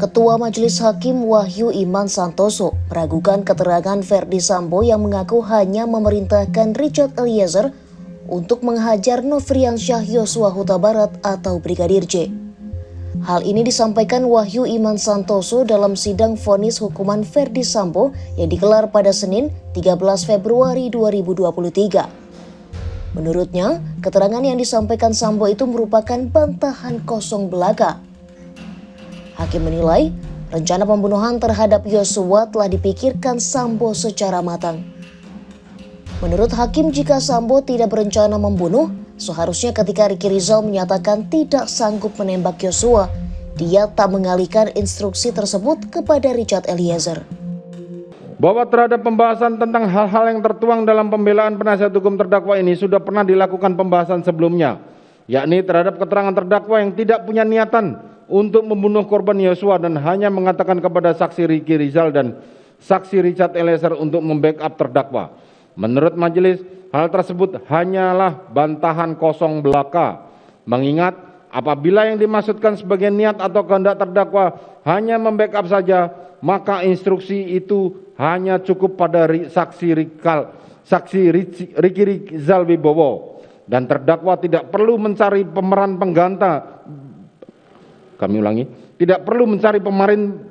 Ketua Majelis Hakim Wahyu Iman Santoso meragukan keterangan Ferdy Sambo yang mengaku hanya memerintahkan Richard Eliezer untuk menghajar Nofriansyah Yosua Huta Barat atau Brigadir J. Hal ini disampaikan Wahyu Iman Santoso dalam sidang vonis hukuman Ferdy Sambo yang digelar pada Senin 13 Februari 2023. Menurutnya, keterangan yang disampaikan Sambo itu merupakan bantahan kosong belaka. Hakim menilai, rencana pembunuhan terhadap Yosua telah dipikirkan Sambo secara matang. Menurut Hakim, jika Sambo tidak berencana membunuh, seharusnya ketika Ricky Rizal menyatakan tidak sanggup menembak Yosua, dia tak mengalihkan instruksi tersebut kepada Richard Eliezer. Bahwa terhadap pembahasan tentang hal-hal yang tertuang dalam pembelaan penasihat hukum terdakwa ini sudah pernah dilakukan pembahasan sebelumnya, yakni terhadap keterangan terdakwa yang tidak punya niatan untuk membunuh korban Yosua dan hanya mengatakan kepada saksi Ricky Rizal dan saksi Richard Eliezer untuk membackup terdakwa. Menurut majelis, hal tersebut hanyalah bantahan kosong belaka, mengingat apabila yang dimaksudkan sebagai niat atau kehendak terdakwa hanya membackup saja, maka instruksi itu hanya cukup pada saksi Ricky Rizal Wibowo dan terdakwa tidak perlu mencari pemeran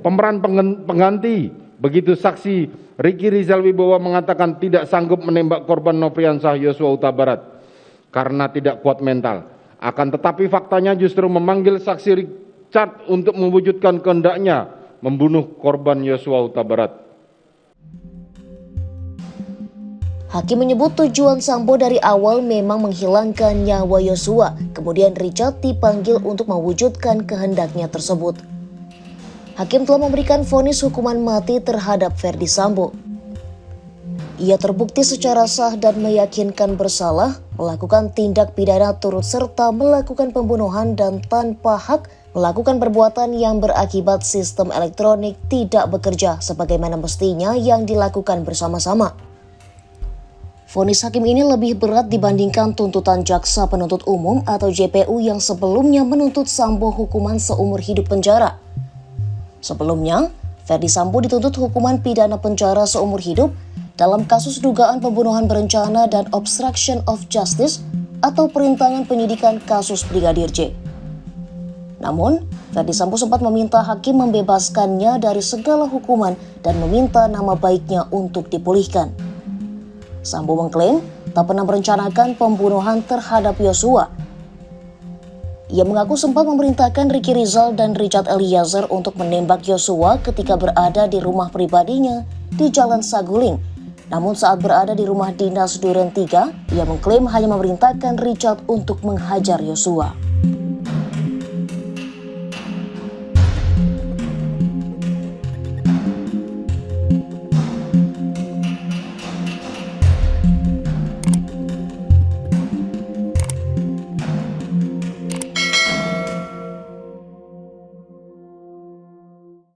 pemeran pengganti. Begitu saksi Ricky Rizal Wibowo mengatakan tidak sanggup menembak korban Nofriansyah Yosua Huta Barat karena tidak kuat mental. Akan tetapi faktanya justru memanggil saksi Richard untuk mewujudkan kehendaknya membunuh korban Yosua Huta Barat. Hakim menyebut tujuan Sambo dari awal memang menghilangkan nyawa Yosua, kemudian Richard dipanggil untuk mewujudkan kehendaknya tersebut. Hakim telah memberikan vonis hukuman mati terhadap Ferdy Sambo. Ia terbukti secara sah dan meyakinkan bersalah, melakukan tindak pidana turut serta melakukan pembunuhan dan tanpa hak melakukan perbuatan yang berakibat sistem elektronik tidak bekerja sebagaimana mestinya yang dilakukan bersama-sama. Vonis hakim ini lebih berat dibandingkan tuntutan jaksa penuntut umum atau JPU yang sebelumnya menuntut Sambo hukuman seumur hidup penjara. Sebelumnya, Ferdy Sambo dituntut hukuman pidana penjara seumur hidup dalam kasus dugaan pembunuhan berencana dan obstruction of justice atau perintangan penyidikan kasus Brigadir J. Namun, Ferdy Sambo sempat meminta hakim membebaskannya dari segala hukuman dan meminta nama baiknya untuk dipulihkan. Sambo mengklaim tak pernah merencanakan pembunuhan terhadap Yosua. Ia mengaku sempat memerintahkan Ricky Rizal dan Richard Eliezer untuk menembak Yosua ketika berada di rumah pribadinya di Jalan Saguling. Namun saat berada di rumah dinas Duren 3, ia mengklaim hanya memerintahkan Richard untuk menghajar Yosua.